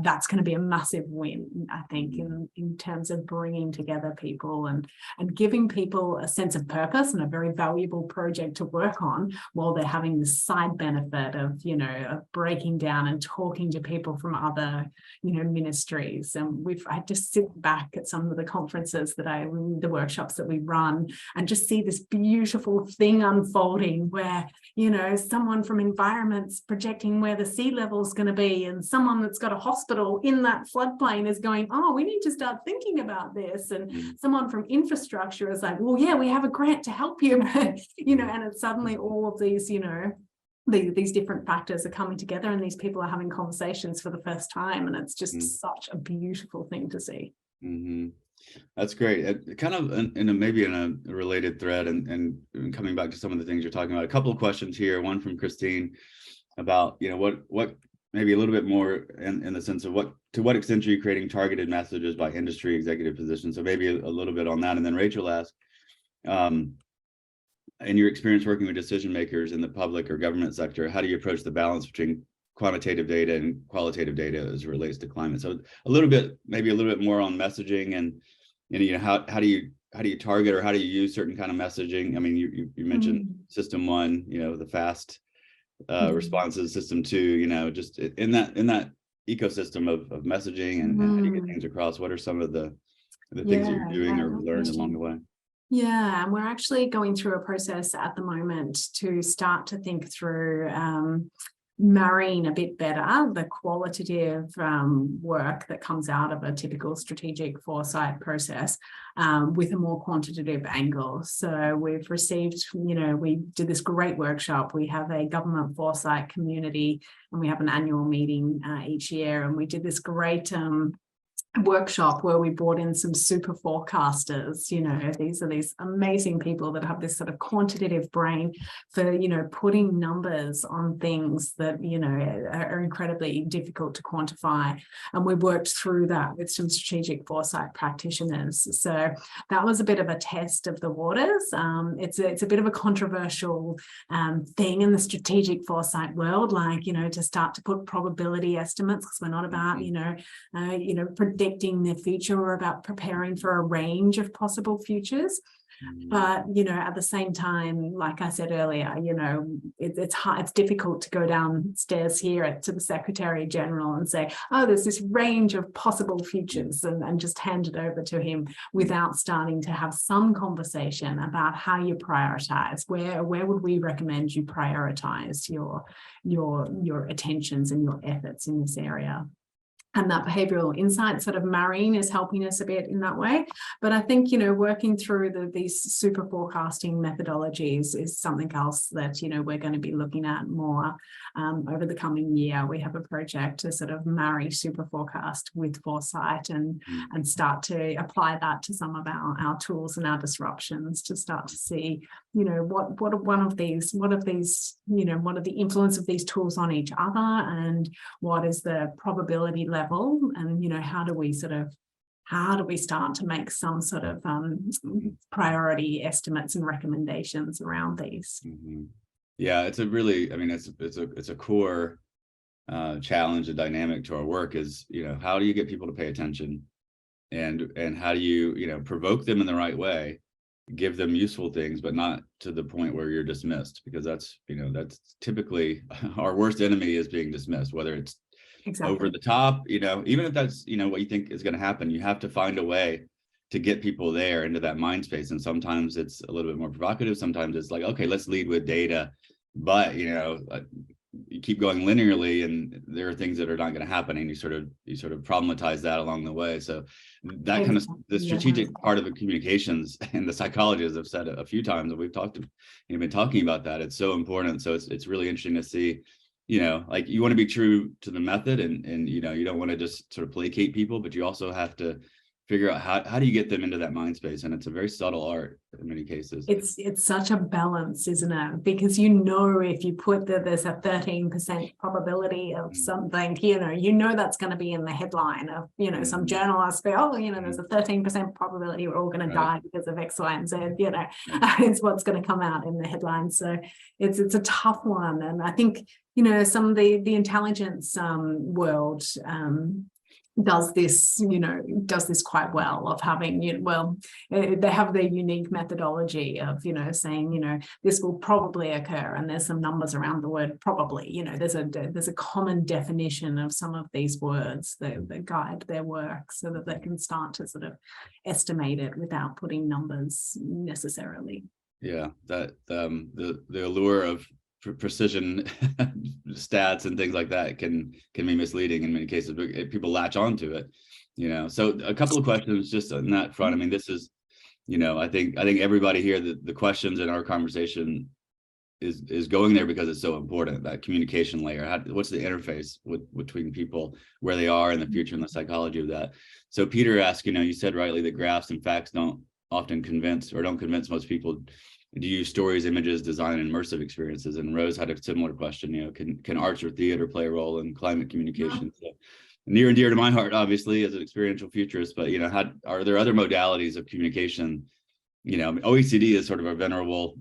That's going to be a massive win, I think, in terms of bringing together people and giving people a sense of purpose and a very valuable project to work on, while they're having the side benefit of, you know, of breaking down and talking to people from other, you know, ministries. And I just sit back at some of the conferences the workshops that we run, and just see this beautiful thing unfolding where, you know, someone from environment's projecting where the sea level is going to be, and someone that's got a hospital in that floodplain is going, oh, we need to start thinking about this, and someone from infrastructure is like, well, yeah, we have a grant to help you. You know, and it's suddenly all of these, you know, these different factors are coming together, and these people are having conversations for the first time, and it's just such a beautiful thing to see. That's great. Kind of maybe in a related thread, and coming back to some of the things you're talking about, a couple of questions here. One from Christine about, you know, what maybe a little bit more in the sense of to what extent are you creating targeted messages by industry executive positions? So maybe a little bit on that. And then Rachel asked, in your experience working with decision makers in the public or government sector, how do you approach the balance between quantitative data and qualitative data as it relates to climate? So maybe a little bit more on messaging, and you know, how do you target, or how do you use certain kind of messaging? I mean, you mentioned system one, you know, the fast responses, system two, you know, just in that ecosystem of messaging and how do you get things across? What are some of the things that you're doing or learned along the way? Yeah, and we're actually going through a process at the moment to start to think through marrying a bit better the qualitative work that comes out of a typical strategic foresight process with a more quantitative angle. So we've received, you know, we did this great workshop. We have a government foresight community, and we have an annual meeting each year, and we did this great workshop where we brought in some super forecasters. You know, these are these amazing people that have this sort of quantitative brain for, you know, putting numbers on things that, you know, are incredibly difficult to quantify. And we worked through that with some strategic foresight practitioners. So that was a bit of a test of the waters. It's a bit of a controversial thing in the strategic foresight world, like, you know, to start to put probability estimates, because we're not about, you know, predicting the future. We're about preparing for a range of possible futures. But, you know, at the same time, like I said earlier, you know, it's hard, it's difficult to go downstairs here to the Secretary General and say, oh, there's this range of possible futures, and just hand it over to him without starting to have some conversation about how you prioritize. Where would we recommend you prioritize your attentions and your efforts in this area? And that behavioral insight sort of marrying is helping us a bit in that way. But I think, you know, working through these super forecasting methodologies is something else that, you know, we're going to be looking at more over the coming year. We have a project to sort of marry super forecast with foresight and start to apply that to some of our tools and our disruptions to start to see, you know, what are the influence of these tools on each other, and what is the probability level, and, you know, how do we start to make some sort of priority estimates and recommendations around these. Yeah, it's a really, I mean, it's a core challenge and dynamic to our work is, you know, how do you get people to pay attention, and how do you, you know, provoke them in the right way, give them useful things, but not to the point where you're dismissed, because that's, you know, that's typically our worst enemy, is being dismissed, whether it's over the top, you know, even if that's, you know, what you think is going to happen, you have to find a way to get people there into that mind space. And sometimes it's a little bit more provocative. Sometimes it's like, okay, let's lead with data, but, you know, you keep going linearly and there are things that are not going to happen, and you sort of problematize that along the way. So that kind of the strategic part of the communications, and the psychologists have said it a few times, and we've been talking about that. It's so important. So it's really interesting to see, you know, like, you want to be true to the method, and you know, you don't want to just sort of placate people, but you also have to figure out how do you get them into that mind space. And it's a very subtle art in many cases. It's such a balance, isn't it? Because, you know, if you put that there's a 13% probability of something, you know that's going to be in the headline of, you know, some journalist say, oh, you know, there's a 13% probability we're all going to die because of X, Y, and Z, you know, it's what's going to come out in the headline. So it's a tough one. And I think, you know, some of the intelligence world does this quite well, of having, you know, well, they have their unique methodology of, you know, saying, you know, this will probably occur, and there's some numbers around the word probably, you know, there's a common definition of some of these words that guide their work, so that they can start to sort of estimate it without putting numbers necessarily. Yeah, that the allure of precision stats and things like that can be misleading in many cases, but people latch onto it, you know. So a couple of questions just on that front. I mean, this is, you know, I think everybody here, the questions in our conversation is going there because it's so important, that communication layer. What's the interface between people, where they are in the future, and the psychology of that. So Peter asked, you know, you said rightly that graphs and facts don't convince most people. Do you use stories, images, design, and immersive experiences? And Rose had a similar question, you know, can arts or theater play a role in climate communication? So, near and dear to my heart, obviously, as an experiential futurist, but, you know, are there other modalities of communication? You know, OECD is sort of a venerable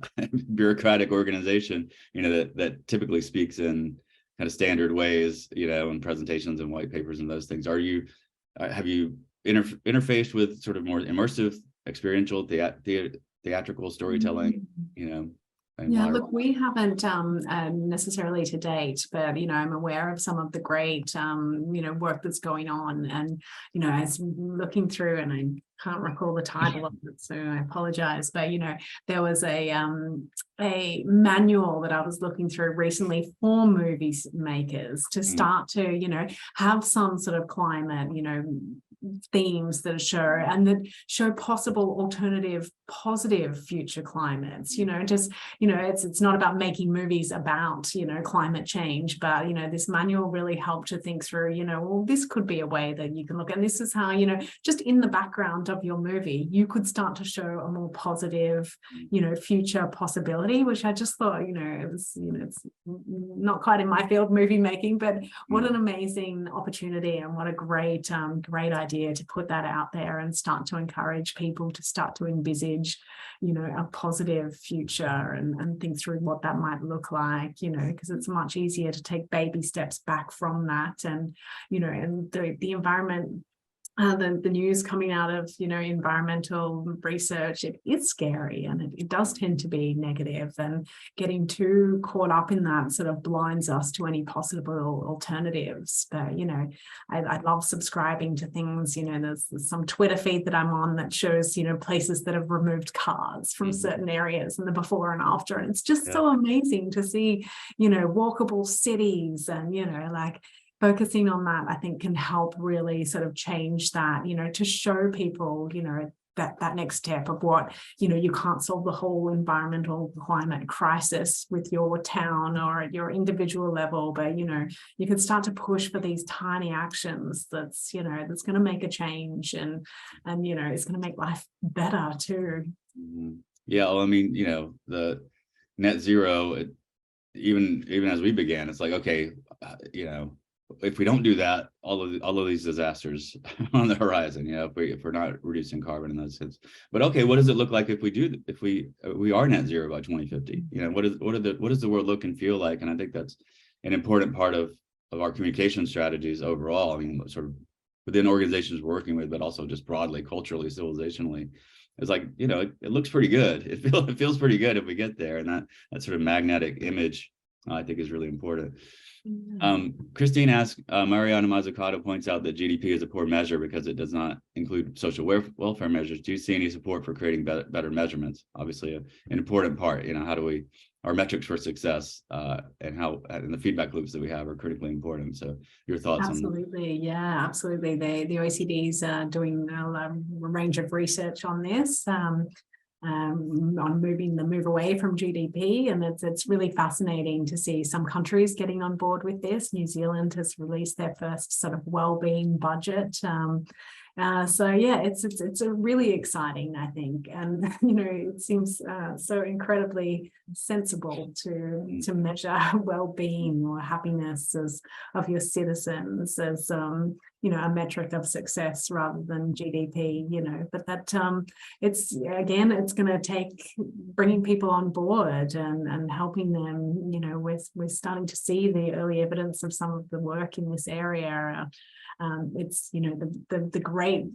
bureaucratic organization, you know, that typically speaks in kind of standard ways, you know, in presentations and white papers and those things. Have you interfaced with sort of more immersive, experiential, theatrical storytelling, you know? Yeah, look, we haven't necessarily to date, but, you know, I'm aware of some of the great, you know, work that's going on. And, you know, as looking through, and I can't recall the title of it, so I apologize, but, you know, there was a manual that I was looking through recently for movie makers to start to, you know, have some sort of climate, you know, themes that show possible alternative positive future climates, you know, just, you know, it's not about making movies about, you know, climate change, but, you know, this manual really helped to think through, you know, well, this could be a way that you can look, and this is how, you know, just in the background of your movie, you could start to show a more positive, you know, future possibility, which I just thought, you know, it was, you know, it's not quite in my field, movie making, but what an amazing opportunity, and what a great idea to put that out there and start to encourage people to start to envisage, you know, a positive future and think through what that might look like, you know, because it's much easier to take baby steps back from that. And, you know, and the environment the news coming out of, environmental research, it is scary, and it does tend to be negative, and getting too caught up in that sort of blinds us to any possible alternatives. But, I love subscribing to things, there's some Twitter feed that I'm on that shows, places that have removed cars from certain areas and the before and after. And it's just so amazing to see, walkable cities, and, like, focusing on that, I think, can help really sort of change that, to show people, that next step of what, you can't solve the whole environmental climate crisis with your town or at your individual level, but, you can start to push for these tiny actions that's, that's going to make a change, and, it's going to make life better too. Yeah. Well, I mean, the net zero, even as we began, it's like, okay, if we don't do that, all of these disasters on the horizon, if we're not reducing carbon in those sense. But okay, what does it look like if we are net zero by 2050? What does the world look and feel like? And I think that's an important part of our communication strategies overall. I mean, sort of within organizations we're working with, but also just broadly, culturally, civilizationally. It's like, it looks pretty good. It feels pretty good if we get there. And that sort of magnetic image, I think, is really important. Christine asks, Mariana Mazzucato points out that GDP is a poor measure because it does not include social welfare measures. Do you see any support for creating better measurements? Obviously, an important part. How do our metrics for success and the feedback loops that we have are critically important. So your thoughts? Absolutely. Yeah, absolutely. The OECD is doing a range of research on this. On move away from GDP, and it's really fascinating to see some countries getting on board with this. New Zealand has released their first sort of well-being budget. So yeah, it's a really exciting, I think, and it seems so incredibly sensible to measure well-being or happiness of your citizens as a metric of success rather than GDP. But that it's going to take bringing people on board and helping them. We're starting to see the early evidence of some of the work in this area. It's the great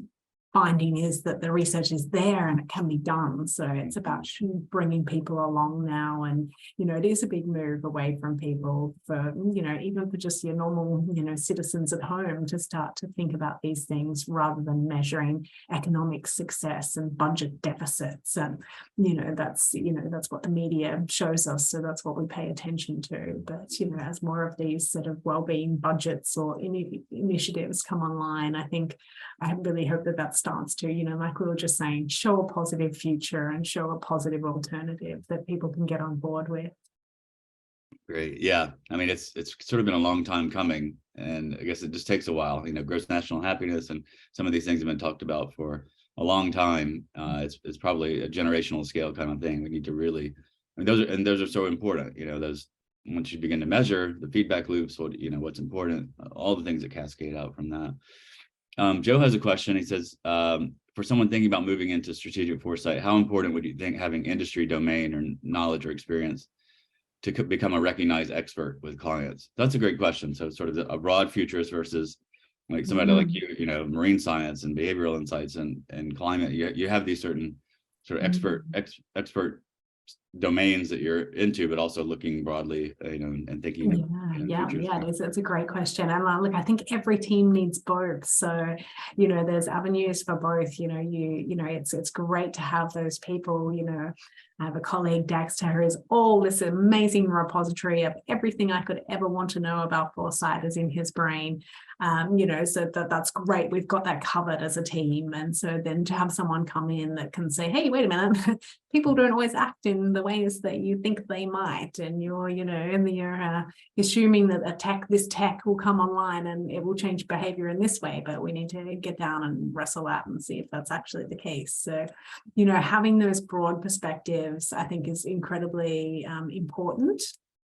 finding is that the research is there and it can be done. So it's about bringing people along now, and it is a big move away from people for even for just your normal citizens at home to start to think about these things rather than measuring economic success and budget deficits, and that's what the media shows us, so that's what we pay attention to. But as more of these sort of well-being budgets or initiatives come online, I really hope that starts to, like we were just saying, show a positive future and show a positive alternative that people can get on board with. Great. Yeah. I mean, it's sort of been a long time coming, and I guess it just takes a while. Gross national happiness and some of these things have been talked about for a long time. It's probably a generational scale kind of thing. We need to really, those are so important. Those, once you begin to measure the feedback loops, what's important, all the things that cascade out from that. Joe has a question. He says, for someone thinking about moving into strategic foresight, how important would you think having industry domain or knowledge or experience to become a recognized expert with clients? That's a great question. So sort of a broad futurist versus like somebody like you, marine science and behavioral insights and climate. You have these certain sort of expert domains that you're into, but also looking broadly, and thinking. It's a great question. And look, I think every team needs both. So, there's avenues for both. It's great to have those people. I have a colleague, Dexter, who is all this amazing repository of everything I could ever want to know about foresight is in his brain. So that's great. We've got that covered as a team. And so then to have someone come in that can say, hey, wait a minute, people don't always act in the ways that you think they might. And you're assuming that this tech will come online and it will change behavior in this way, but we need to get down and wrestle that and see if that's actually the case. So, having those broad perspectives, I think, is incredibly important.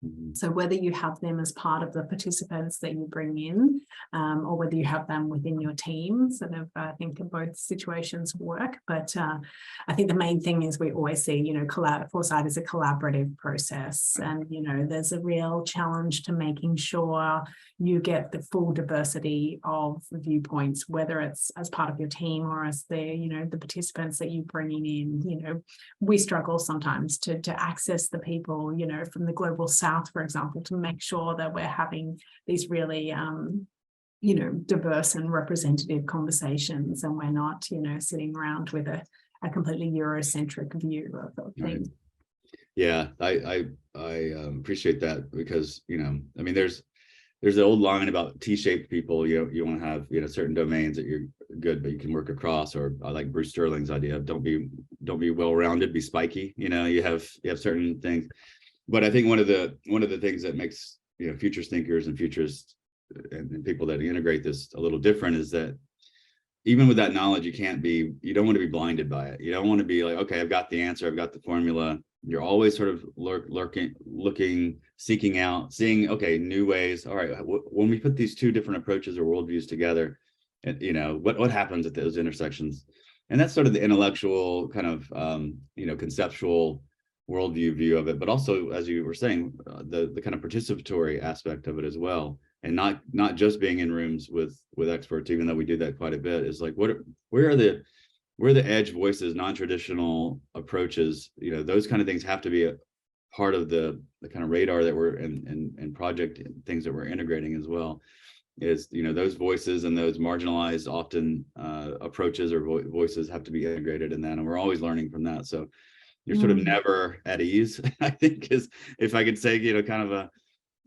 Mhm. So whether you have them as part of the participants that you bring in, or whether you have them within your team, sort of, I think in both situations work. But I think the main thing is we always see, you know, foresight is a collaborative process, and you know, there's a real challenge to making sure you get the full diversity of viewpoints, whether it's as part of your team or as the, you know, the participants that you're bringing in. You know, we struggle sometimes to access the people, you know, from the global south, for example, to make sure that we're having these really you know, diverse and representative conversations, and we're not, you know, sitting around with a completely Eurocentric view of things. Right. Yeah, I appreciate that, because, you know, I mean, there's the old line about T-shaped people. You want to have, you know, certain domains that you're good, but you can work across. Or I like Bruce Sterling's idea of don't be well-rounded, be spiky. You know, you have certain things. But I think one of the things that makes, you know, futures thinkers and futurists and people that integrate this a little different is that even with that knowledge, you don't want to be blinded by it. You don't want to be like, okay, I've got the answer, I've got the formula. You're always sort of looking, seeking out, seeing, okay, new ways. All right, when we put these two different approaches or worldviews together, and you know, what happens at those intersections? And that's sort of the intellectual kind of you know, conceptual worldview view of it, but also, as you were saying, the kind of participatory aspect of it as well. And not just being in rooms with experts, even though we do that quite a bit, is like, where are the edge voices, non-traditional approaches? You know, those kind of things have to be a part of the kind of radar that we're and project things that we're integrating as well. Is, you know, those voices and those marginalized often approaches or voices have to be integrated in that, and we're always learning from that. So you're sort of never at ease, I think, is, if I could say, you know, kind of a,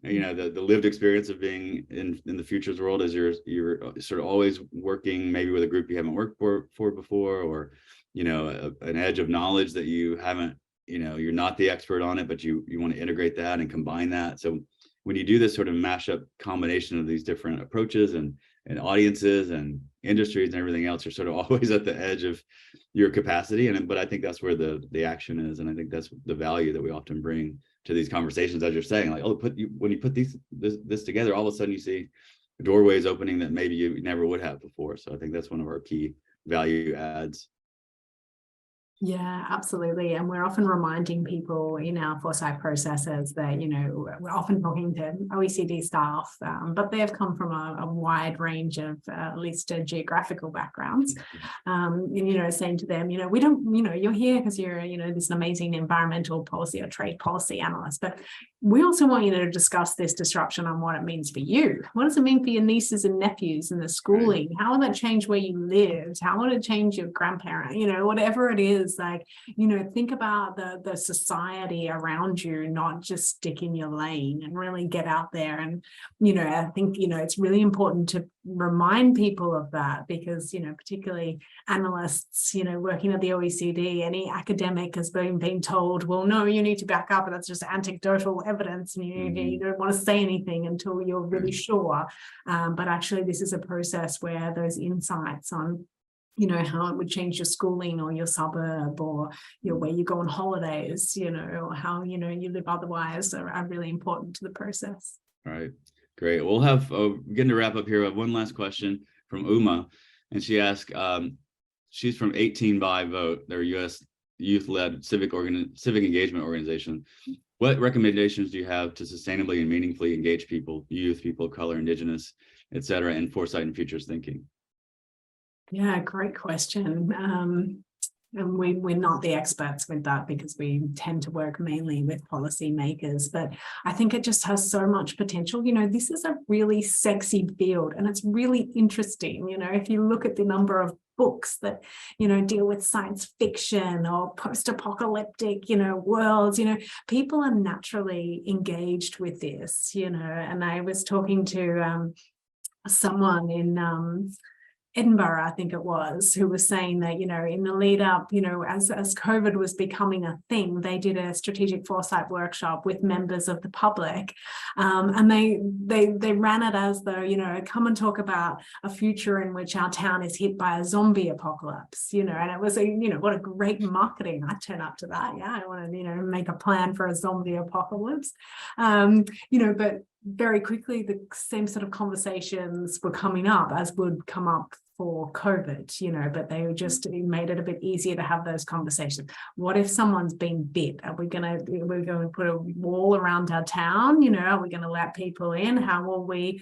you know, the lived experience of being in the futures world is you're sort of always working maybe with a group you haven't worked for before, or, you know, an edge of knowledge that you haven't, you know, you're not the expert on it, but you want to integrate that and combine that. So when you do this sort of mashup combination of these different approaches and audiences and industries and everything else, you're sort of always at the edge of your capacity. But I think that's where the action is, and I think that's the value that we often bring to these conversations, as you're saying, like, oh, when you put this together, all of a sudden you see doorways opening that maybe you never would have before. So I think that's one of our key value adds. Yeah, absolutely. And we're often reminding people in our foresight processes that, you know, we're often talking to OECD staff, but they've come from a wide range of at least geographical backgrounds. And, you know, saying to them, you know, we don't, you know, you're here because you're, you know, this amazing environmental policy or trade policy analyst, but we also want you to discuss this disruption on what it means for you. What does it mean for your nieces and nephews and the schooling? How will that change where you lived? How will it change your grandparent? You know, whatever it is, like, you know, think about the society around you, not just stick in your lane, and really get out there. And, you know, I think, you know, it's really important to remind people of that, because, you know, particularly analysts, you know, working at the OECD, any academic has been told, well, no, you need to back up, and that's just anecdotal evidence, and you don't want to say anything until you're really sure. But actually, this is a process where those insights on, you know, how it would change your schooling or your suburb or your where you go on holidays, you know, or how, you know, you live otherwise are really important to the process. All right, great. We'll have getting to wrap up here. I have one last question from Uma, and she asked, she's from 18 by Vote, their U.S. youth-led civic engagement organization. What recommendations do you have to sustainably and meaningfully engage people, youth, people of color, indigenous, et cetera, in foresight and futures thinking? Yeah, great question. And we're not the experts with that, because we tend to work mainly with policymakers, but I think it just has so much potential. You know, this is a really sexy field, and it's really interesting. You know, if you look at the number of books that, you know, deal with science fiction or post-apocalyptic, you know, worlds, you know, people are naturally engaged with this, you know. And I was talking to someone in Edinburgh, I think it was, who was saying that, in the lead up, as COVID was becoming a thing, they did a strategic foresight workshop with members of the public. And they ran it as though, come and talk about a future in which our town is hit by a zombie apocalypse, and it was what a great marketing. I turn up to that. Yeah, I want to, make a plan for a zombie apocalypse. But very quickly the same sort of conversations were coming up as would come up for COVID, but they just made it a bit easier to have those conversations. What if someone's been bit? Are we going to put a wall around our town? Are we going to let people in? How will we,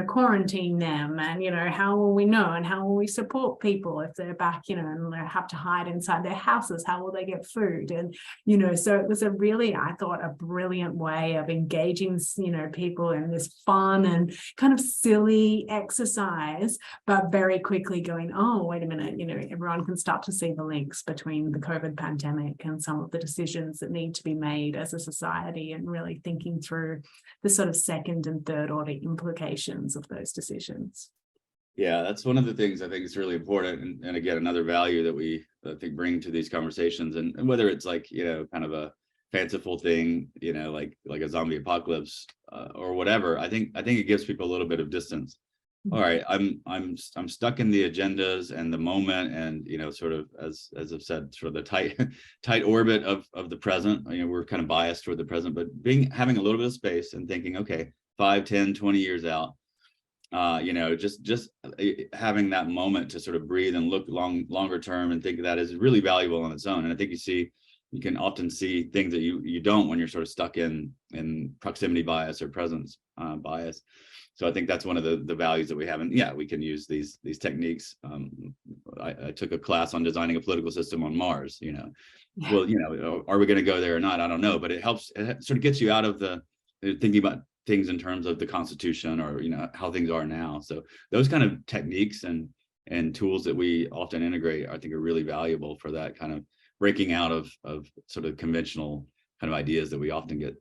quarantine them? And, how will we know? And how will we support people if they're back, and they have to hide inside their houses? How will they get food? And, so it was I thought, a brilliant way of engaging, people in this fun and kind of silly exercise, but very quickly going, oh, wait a minute, everyone can start to see the links between the COVID pandemic and some of the decisions that need to be made as a society, and really thinking through the sort of second and third order implications of those decisions. Yeah, that's one of the things I think is really important. And again, another value that we, I think, bring to these conversations, and whether it's like, kind of a fanciful thing, like a zombie apocalypse or whatever, I think it gives people a little bit of distance. All right, I'm stuck in the agendas and the moment, and sort of as I've said, sort of the tight orbit of the present. We're kind of biased toward the present, but having a little bit of space and thinking, okay, 5, 10, 20 years out, just having that moment to sort of breathe and look longer term and think of that is really valuable on its own. And I think you can often see things that you don't when you're sort of stuck in proximity bias or presence bias. So I think that's one of the values that we have. And yeah, we can use these techniques. I took a class on designing a political system on Mars, Yeah. Well, are we going to go there or not? I don't know, but it helps. It sort of gets you out of the thinking about things in terms of the Constitution or, how things are now. So those kind of techniques and tools that we often integrate, I think, are really valuable for that kind of breaking out of sort of conventional kind of ideas that we often get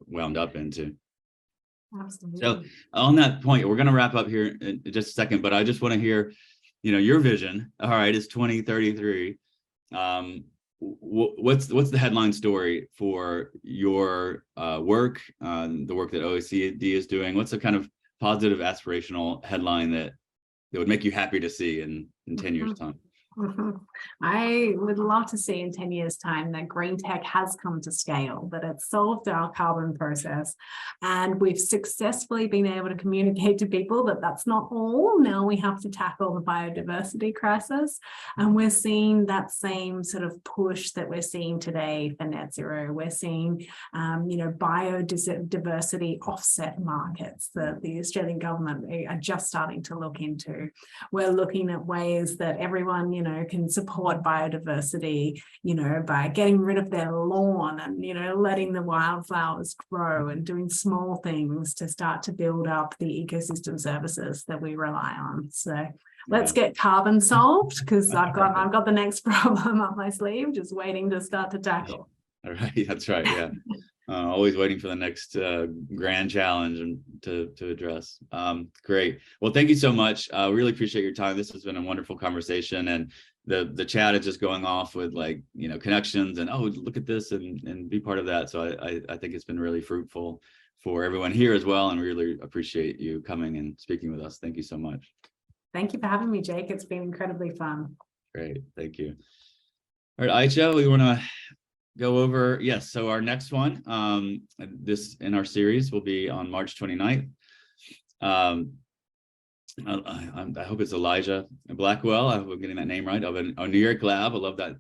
wound up into. Absolutely. So on that point, we're going to wrap up here in just a second, but I just want to hear, your vision. All right, it's 2033. What's the headline story for your work, the work that OECD is doing? What's the kind of positive aspirational headline that would make you happy to see in 10 years' time? I would love to see in 10 years' time that green tech has come to scale, that it's solved our carbon process, and we've successfully been able to communicate to people that that's not all. Now we have to tackle the biodiversity crisis, and we're seeing that same sort of push that we're seeing today for net zero. We're seeing, biodiversity offset markets that the Australian government are just starting to look into. We're looking at ways that everyone, can support biodiversity, by getting rid of their lawn and, letting the wildflowers grow and doing small things to start to build up the ecosystem services that we rely on. So let's get carbon solved, because I've got the next problem up my sleeve, just waiting to start to tackle. All right, that's right. Yeah. Always waiting for the next grand challenge and to address. Great. Well, thank you so much. Really appreciate your time. This has been a wonderful conversation, and the chat is just going off with connections and, oh, look at this and be part of that. So I think it's been really fruitful for everyone here as well, and really appreciate you coming and speaking with us. Thank you so much. Thank you for having me, Jake. It's been incredibly fun. Great. Thank you. All right, Aisha, we want to go over, yes, so our next one, this in our series will be on March 29th. I hope it's Elijah Blackwell. I hope I'm getting that name right, of a New York lab. I love that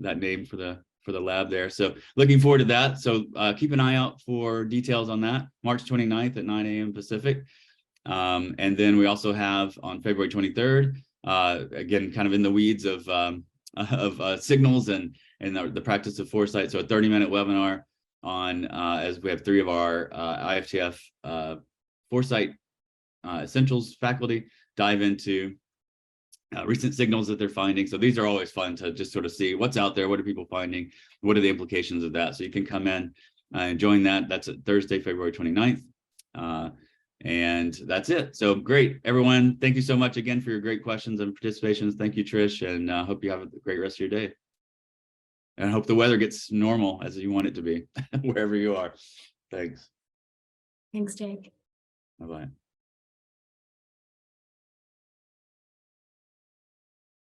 name for the lab there. So looking forward to that. So keep an eye out for details on that, March 29th at 9 a.m. Pacific. And then we also have on February 23rd, again, kind of in the weeds of signals and the practice of foresight. So a 30-minute webinar on, as we have 3 of our IFTF foresight essentials faculty dive into recent signals that they're finding. So these are always fun to just sort of see what's out there, what are people finding, what are the implications of that. So you can come in and join that. That's Thursday, February 29th. And that's it. So great, everyone. Thank you so much again for your great questions and participations. Thank you, Trish, and hope you have a great rest of your day. And I hope the weather gets normal as you want it to be, wherever you are. Thanks. Thanks, Jake. Bye-bye.